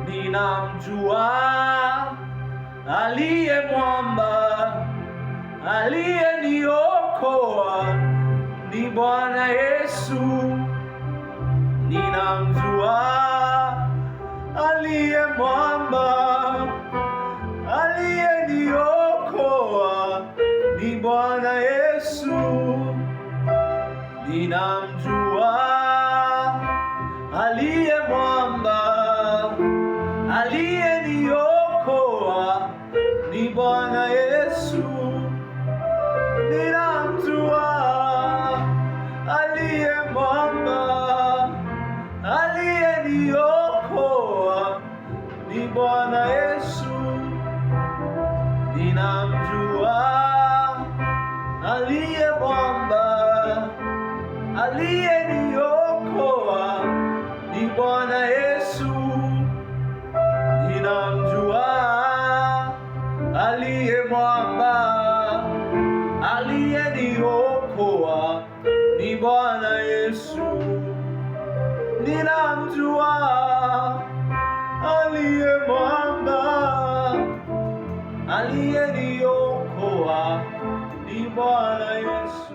ninamjua aliye mwamba, aliyeniokoa ni Bwana Yesu. Ninamjua aliye mwamba, aliyeniokoa ni Bwana Yesu. Ninamjua aliye mwamba, aliyeniokoa ni Bwana Yesu. Ninamjua aliye mwamba, aliyeniokoa ni Bwana Yesu. Ninamjua aliye mwamba, aliyeniokoa ni Bwana Yesu. Ninamjua aliye mwamba, aliyeniokoa ni Bwana Yesu. Ninamjua aliye mwamba, aliyeniokoa ni Bwana Yesu.